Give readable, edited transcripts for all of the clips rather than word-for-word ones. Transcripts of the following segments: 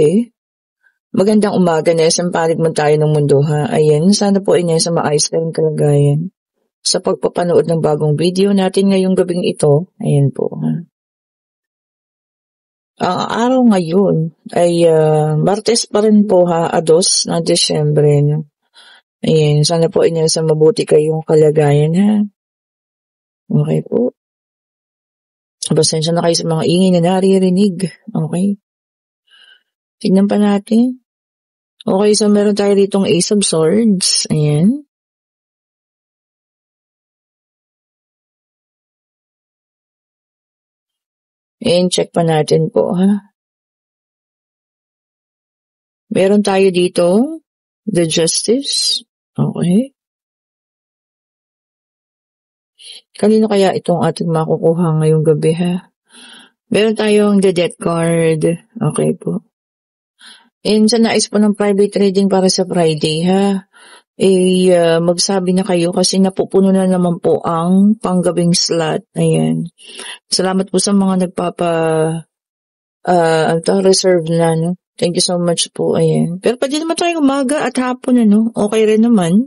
Okay. Magandang umaga, Nes. Ang panig man tayo ng mundo, ha? Ayan, sana po ay nasa maayos kayong kalagayan sa pagpapanood ng bagong video natin ngayong gabing ito. Ayan po, ha? Ang araw ngayon ay Martes pa rin po, ha? 2 ng Desyembre, no? Ayan, sana po ay nasa mabuti kayong kalagayan, ha? Okay po. Pasensya na kayo sa mga ingay na naririnig. Okay. Tignan pa natin. Okay, so meron tayo ditong Ace of Swords. Ayan. And check pa natin po, ha. Meron tayo dito the Justice. Okay. Kanino kaya itong ating makukuha ngayong gabi, ha? Meron tayong the Death card. Okay po. And sa nais po ng private reading para sa Friday, ha? Magsabi na kayo kasi napupuno na naman po ang panggabing slot. Ayan. Salamat po sa mga reserve na, no? Thank you so much po. Ayan. Pero pwede naman tayong umaga at hapon, ano? Okay rin naman.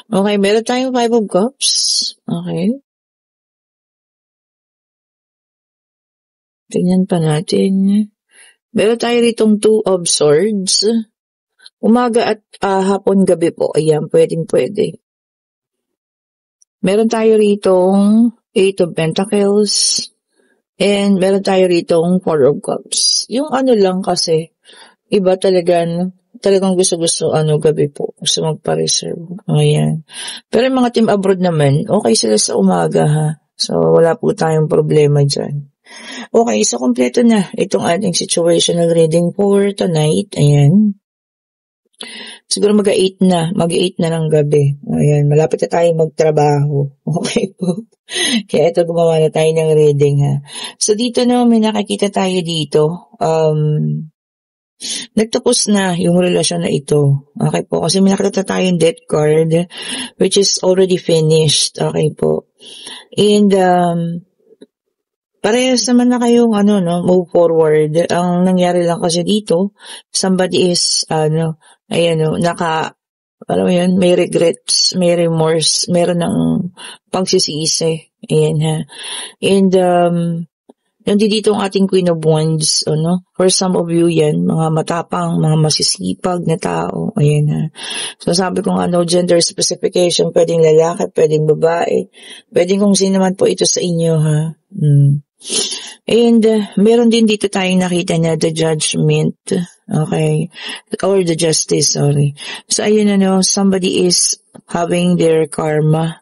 Okay, meron tayong 5 of Cups. Okay. Tingnan pa natin. Meron tayo ritong 2 of Swords. Umaga at hapon, gabi po. Ayan, pwede. Meron tayo ritong 8 of Pentacles. And meron tayo ritong 4 of Cups. Yung ano lang kasi, iba talagang gusto, gabi po. Gusto magpa-reserve. Ayan. Pero yung mga team abroad naman, okay sila sa umaga, ha. So, wala po tayong problema dyan. Okay, so kompleto na itong ating situational reading for tonight. Ayan. Siguro mag-8 na ng gabi. Ayan, malapit na tayo magtrabaho. Okay po. Kaya ito, gumawa na tayo ng reading, ha. So dito na, may nakakita tayo dito. Nagtapos na yung relasyon na ito. Okay po, kasi may nakita tayong death card which is already finished. Okay po. And parehas naman na kayong move forward. Ang nangyari lang kasi dito, somebody is may regrets, may remorse, meron ng pagsisisi. Ayan, ha. And nandito ang ating Queen of Wands, for some of you yan, mga matapang, mga masisipag na tao. Ayan, ha. So sabi ko gender specification, pwedeng lalaki, pwedeng babae, pwedeng kung sino man po ito sa inyo, ha. And meron din dito tayong nakita na the Judgment, okay, or the Justice, sorry. So ayun, somebody is having their karma.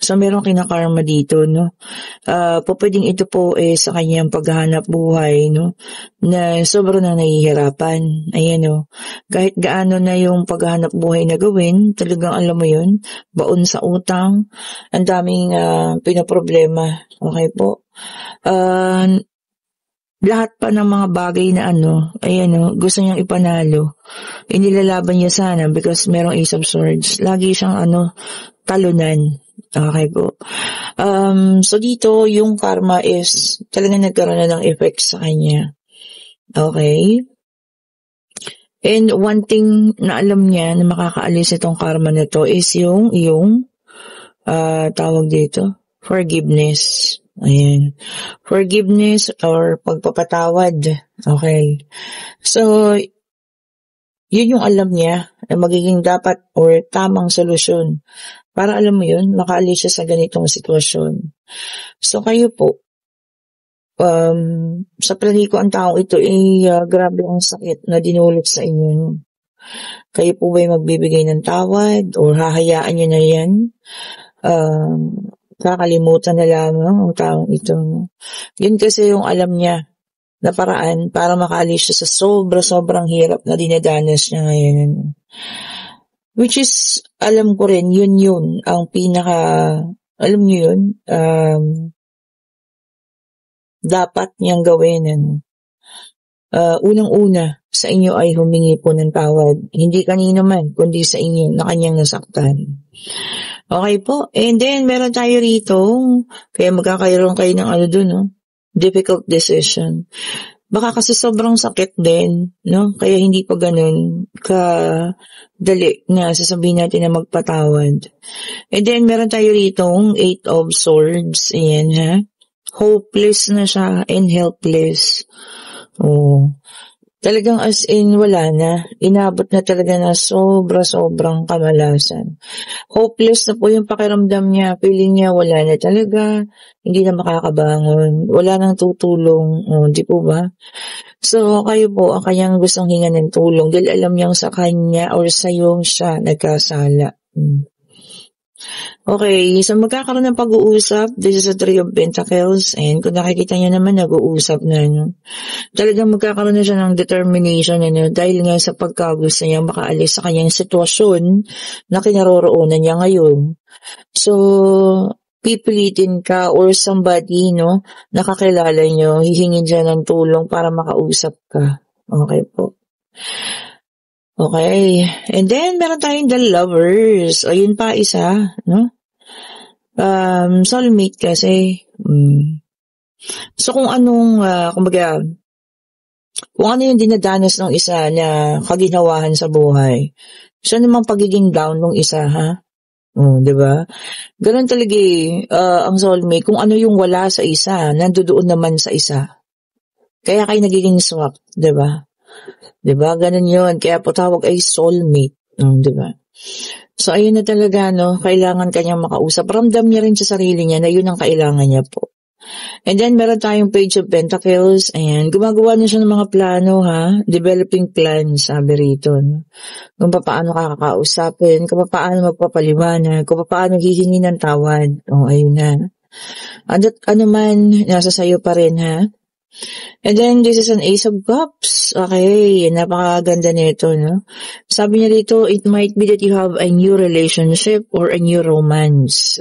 So meron kinakarma dito, no. Pwedeng ito po sa kanyang paghahanap buhay, no, na sobrang na nahihirapan. Ayan, kahit gaano na yung paghahanap buhay na gawin, talagang alam mo yun, baon sa utang, ang daming pinaproblema. Okay po. Lahat pa ng mga bagay na gusto niyang ipanalo, inilalaban niya sana because merong Ace of Swords. Lagi siyang talunan. Okay po. So dito, yung karma is talaga nagkaroon na ng effect sa kanya. Okay? And one thing na alam niya na makakaalis itong karma na to is yung tawag dito, forgiveness. Ayan. Forgiveness or pagpapatawad. Okay. So, yun yung alam niya na magiging dapat or tamang solusyon. Para alam mo yun, makaalis siya sa ganitong sitwasyon. So, kayo po, sa palagi ko ang tao ito grabe ang sakit na dinulot sa inyo. Kayo po ba'y magbibigay ng tawad or hahayaan nyo na yan? Kakalimutan na lamang ang taong ito. Yun kasi yung alam niya na paraan para makaalis siya sa sobrang hirap na dinadanas niya ngayon. Which is, alam ko rin, yun ang pinaka, alam niyo yun, dapat niyang gawin. Unang-una, sa inyo ay humingi po ng tawad. Hindi kanino man, kundi sa inyo na kanyang nasaktan. Okay po. And then, meron tayo rito, kaya magkakaroon kayo ng difficult decision. Baka kasi sobrang sakit din, no? Kaya hindi pa ganun dali na sasabihin natin na magpatawad. And then, meron tayo ritong Eight of Swords. Ayan, ha? Hopeless na siya and helpless. Oh. Talagang as in wala na. Inabot na talaga na sobrang kamalasan. Hopeless na po yung pakiramdam niya. Feeling niya wala na talaga. Hindi na makakabangon. Wala nang tutulong. Di po ba? So, kayo po ang kanyang gustong hinga ng tulong dahil alam niyang sa kanya or sa iyo siya nagkasala. Okay, so magkakaroon ng pag-uusap. This is a Three of Pentacles and kung nakikita niyo naman nag-uusap na, no? Talagang magkakaroon na siya ng determination, ano, dahil nga sa pagkagusto niya makaalis sa kanyang sitwasyon na kinaroroonan niya ngayon. So, pipilitin ka or somebody, no, nakakilala niyo, hihingin siya ng tulong para makausap ka. Okay po. Okay. And then, meron tayong The Lovers. O, yun pa isa, no? Soulmate kasi. So, kung ano yung dinadanas ng isa na kaginawahan sa buhay, siya namang pagiging down ng isa, ha? Diba? Ganun talaga ang soulmate. Kung ano yung wala sa isa, nandoon naman sa isa. Kaya kayo nagiging swak, diba? Diba? Ganun yun. Kaya po tawag ay soulmate. Diba? So, ayun na talaga, no? Kailangan kanyang makausap. Ramdam niya rin sa sarili niya na yun ang kailangan niya po. And then, meron tayong Page of Pentacles. Ayan. Gumagawa na siya ng mga plano, ha? Developing plans, sabi rito. No? Kung paano kakausapin, kung paano magpapaliwanag, kung paano hihingi ng tawad. Ayun na. Ano man, nasa sayo pa rin, ha? And then, this is an Ace of Cups. Okay, napakaganda nito, no? Sabi niya dito, it might be that you have a new relationship or a new romance.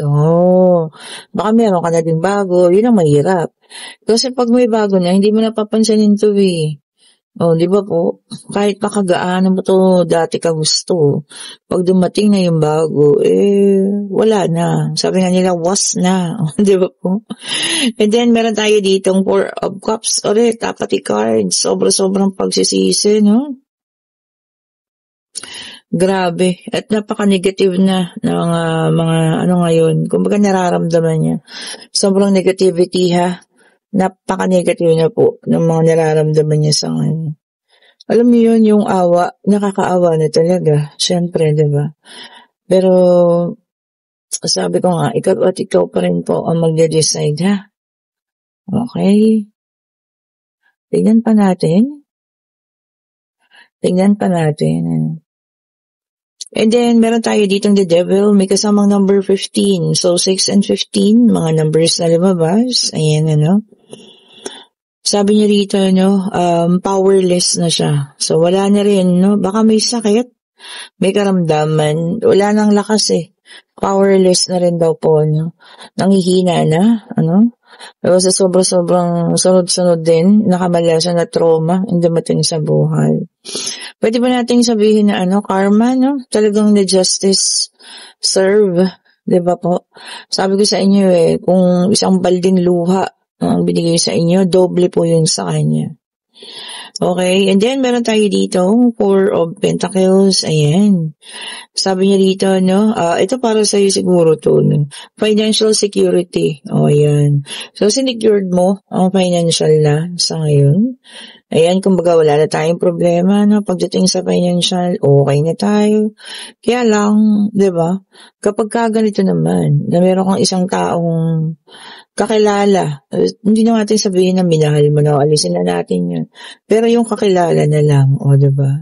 Baka meron ka na din bago. Yun ang mahirap. Kasi pag may bago na, hindi mo napapansanin to, eh. Di ba po? Kahit pakagaano mo to dati ka gusto. Pag dumating na yung bago, wala na. Sabi nga nila, was na. Di ba po? And then, meron tayo ditong Four of Cups. Ulit, apathy cards. Sobrang pagsisisi, no? Grabe. At napaka-negative na ng mga ngayon. Kumbaga nararamdaman niya. Sobrang negativity, ha? Napaka-negative na po ng mga nararamdaman niya sa ngayon. Alam niyo yun, yung awa, nakakaawa na talaga. Siyempre, diba? Pero, sabi ko nga, ikaw pa rin po ang magde-decide, ha? Okay? Tingnan pa natin. And then, meron tayo ditong The Devil, may kasamang number 15. So, 6 and 15, mga numbers na lumabas. Ayan, ano? Sabi niya rito, no, powerless na siya. So, wala na rin, no? Baka may sakit, may karamdaman, wala nang lakas, eh. Powerless na rin daw po, no? Nanghihina na, ano? Pero sa sobrang sunod-sunod din, nakamalasan na trauma yung dumating sa buhay. Pwede ba nating sabihin na, karma, no? Talagang na justice serve, di ba po? Sabi ko sa inyo, kung isang balding luha, ang binigay sa inyo, doble po yun sa kanya. Okay, and then meron tayo dito, Four of Pentacles, ayan. Sabi niya dito, no, ito para sa'yo siguro to, no? Financial security, ayan. So, sinecured mo ang financial na sa ngayon. Ayan, kumbaga wala na tayong problema, no? Pagdating sa financial, okay na tayo. Kaya lang, di ba, kapag ganito naman, na meron kang isang taong kakilala, hindi na natin sabihin na minahal mo na, alisin na natin yun. Pero yung kakilala na lang, di ba?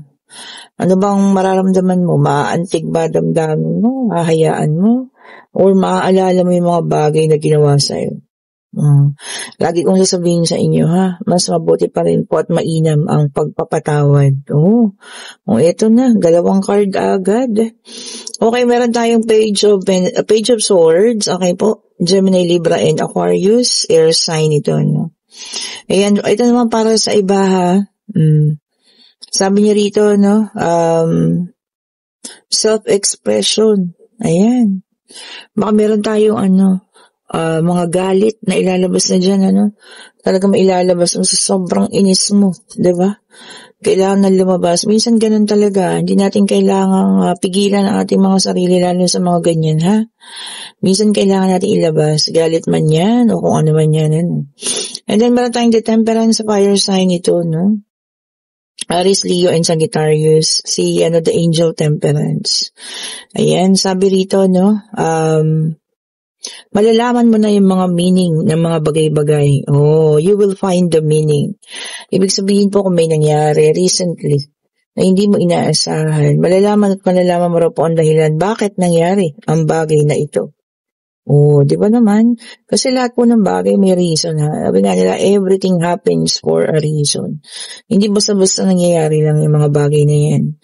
Ano bang mararamdaman mo? Maaantig ba damdamin mo? Mahayaan mo? Or maaalala mo yung mga bagay na ginawa sa'yo? Lagi kong sasabihin sa inyo, ha? Mas mabuti pa rin po at mainam ang pagpapatawad. Ito na, 2 card agad. Okay, meron tayong Page of Swords. Okay po, Gemini, Libra, and Aquarius. Air sign ito, no? Ayan, ito naman para sa iba, ha? Sabi niya rito, no? Self-expression. Ayan. Baka meron tayong mga galit na ilalabas na dyan, ano? Talaga mailalabas mo sa sobrang inis mo, di ba? Kailangan na lumabas. Minsan ganun talaga. Hindi natin kailangang pigilan ang ating mga sarili, lalo sa mga ganyan, ha? Minsan kailangan natin ilabas. Galit man yan, o kung ano man yan, ano? And then, meron tayong the temperance fire sign ito, no? Aries, Leo, and Sagittarius. Si, the angel temperance. Ayan, sabi rito, no? Malalaman mo na yung mga meaning ng mga bagay-bagay. Oh, you will find the meaning. Ibig sabihin po kung may nangyari recently na hindi mo inaasahan, malalaman mo raw po ang dahilan bakit nangyari ang bagay na ito. Oh, di ba naman? Kasi lahat po ng bagay may reason, ha? Sabi nga nila, everything happens for a reason. Hindi basta-basta nangyayari lang yung mga bagay na yan.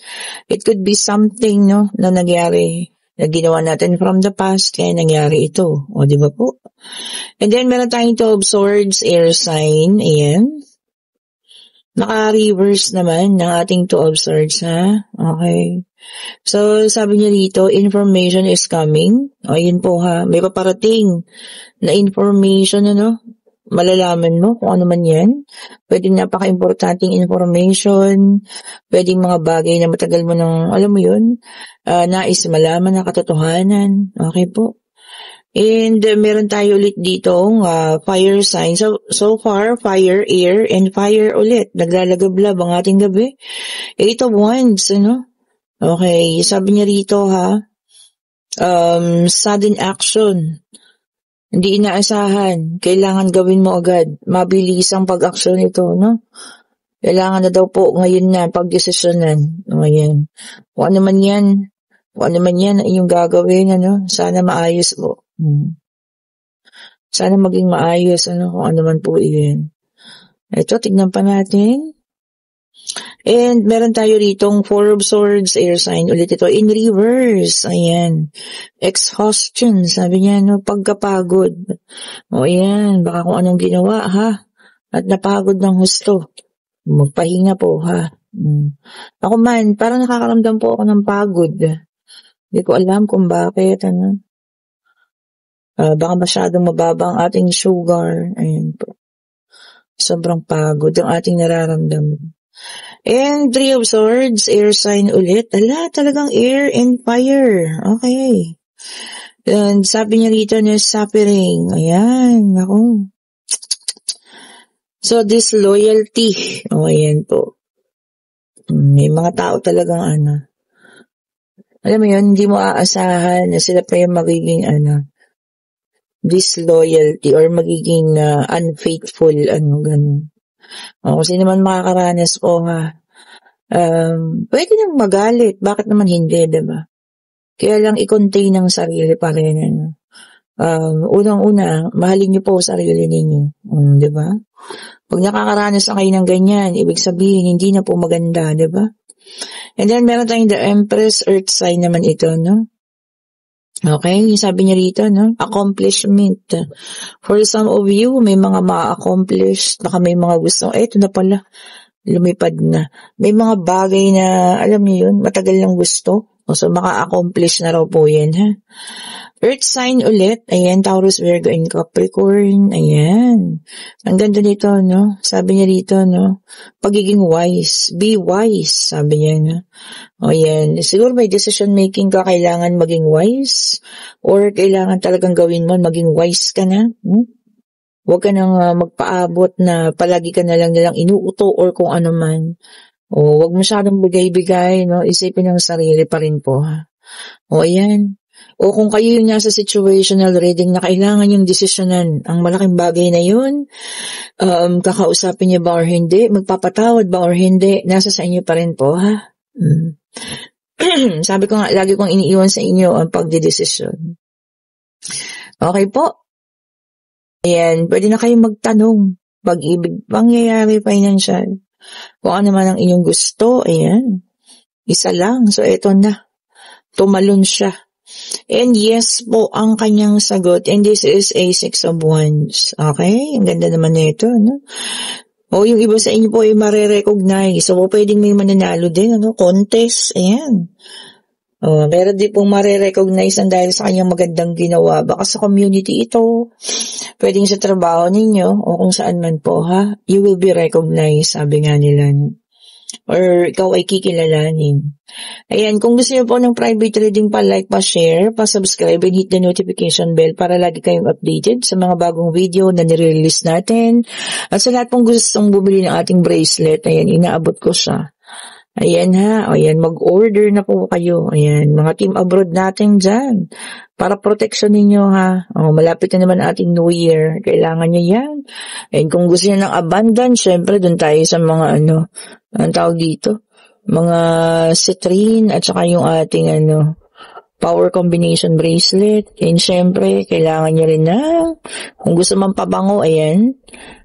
It could be something, no, na nangyari na ginawa natin from the past, kaya nangyari ito. O, di ba po? And then, meron tayong 12 swords, air sign. Ayan. Naka-reverse naman ng ating 12 swords, ha? Okay. So, sabi niya dito, information is coming. O, yun po, ha? May paparating na information, ano? Malalaman mo kung ano man yan. Pwedeng napaka-importanting information, pwedeng mga bagay na matagal mo nang, alam mo yun, nais malaman na katotohanan. Okay po. And meron tayo ulit ditong fire sign. So far, fire, air, and fire ulit. Naglalagablab ang ating gabi. 8 of Wands, ano? Okay, sabi niya rito, ha? Sudden action. Hindi inaasahan. Kailangan gawin mo agad. Mabilis ang pag-aksyon ito, no? Kailangan na daw po ngayon na pag-desisyonan. Ayan. Kung ano man yan yung gagawin, ano? Sana maayos po. Sana maging maayos, ano? Kung ano man po yun. Ito, tignan pa natin. And meron tayo ritong 4 of Swords, air sign. Ulit ito, in reverse. Ayan. Exhaustion. Sabi niya, no, pagkapagod. O ayan, baka kung anong ginawa, ha? At napagod ng husto. Magpahinga po, ha? Ako man, parang nakakaramdam po ako ng pagod. Hindi ko alam kung bakit, ano. Baka masyadong mababa ang ating sugar. Ayan po. Sobrang pagod ang ating nararamdaman. And 3 of Swords, air sign ulit. Talagang air and fire. Okay. And sabi niya rito na suffering. Ayan, ako. So, disloyalty. O, ayan po. May mga tao talagang alam mo yun, hindi mo aasahan na sila pa yung magiging disloyalty or magiging unfaithful, ganun. Kung sino naman makakaranas po, ha, pwede nang magalit. Bakit naman hindi, diba? Kaya lang i-contain ang sarili pa rin. Unang-una, mahalin niyo po sarili ninyo. Diba? Pag nakakaranas na kayo ng ganyan, ibig sabihin, hindi na po maganda, diba? And then, meron tayong the Empress, earth sign naman ito, no? Okay, sabi niya rito, no? Accomplishment. For some of you, may mga ma-accomplish, baka may mga gusto, ito na pala, lumipad na. May mga bagay na, alam niyo yun, matagal lang gusto. So, maka-accomplish na raw po yan, ha? Earth sign ulit, ayan, Taurus, Virgo, and Capricorn, ayan. Ang ganda nito, no? Sabi niya dito, no? Pagiging wise, be wise, sabi niya, no? O yan, siguro may decision making ka, kailangan maging wise, or kailangan talagang gawin mo, maging wise ka na, Huwag ka nang magpaabot na palagi ka na lang nilang inuuto or kung ano man. O, huwag masyadong bigay-bigay, no? Isipin ng sarili pa rin po, ha? O, ayan. O kung kayo yung nasa situational reading na kailangan yung desisyonan ang malaking bagay na yun, kakausapin niyo ba or hindi, magpapatawad ba or hindi, nasa sa inyo pa rin po, ha? Sabi ko nga, lagi kong iniiwan sa inyo ang pagdidesisyon. Okay po. Ayan, pwede na kayong magtanong. Pag-ibig, pangyayari, financial. Kung ano man ang inyong gusto, ayan. Isa lang. So, eto na. Tumalon siya. And yes po ang kanyang sagot. And this is a 6 of Wands. Okay? Ang ganda naman nito, no? O yung iba sa inyo po ay mare-recognize. So, pwedeng may mananalo din, ano? Contest. Ayan. Meron din pong marirecognize ang dahil sa kanyang magandang ginawa. Baka sa community ito, pwedeng sa trabaho ninyo o kung saan man po ha, you will be recognized, sabi nga nila. Or ikaw ay kikilalanin. Ayan, kung gusto niyo po ng private reading, pa-like, pa-share, pa-subscribe, and hit the notification bell para lagi kayong updated sa mga bagong video na nire-release natin. At sa lahat pong gustong bumili ng ating bracelet, ayan, inaabot ko siya. Ayan ha, ayan, mag-order na po kayo. Ayan, mga team abroad natin dyan. Para protection ninyo ha. Malapit na naman ating New Year. Kailangan nyo yan. And kung gusto nyo ng abundance, syempre dun tayo sa mga ang tawag dito, mga citrine at saka yung ating power combination bracelet. And syempre, kailangan nyo rin na, kung gusto man pabango, ayan,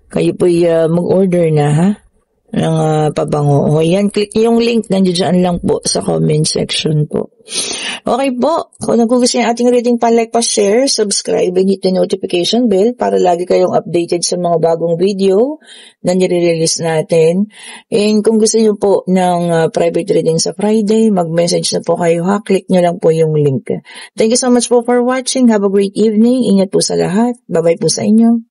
kayo po mag-order na ha. Ng pabango. Yan, click yung link, nandiyan lang po sa comment section po. Okay po, kung nagugustuhan yung ating reading, pa-like, pa-share, subscribe, and hit the notification bell para lagi kayong updated sa mga bagong video na nire-release natin. And kung gusto nyo po ng private reading sa Friday, mag-message na po kayo ha, click nyo lang po yung link. Thank you so much po for watching. Have a great evening. Ingat po sa lahat. Bye-bye po sa inyo.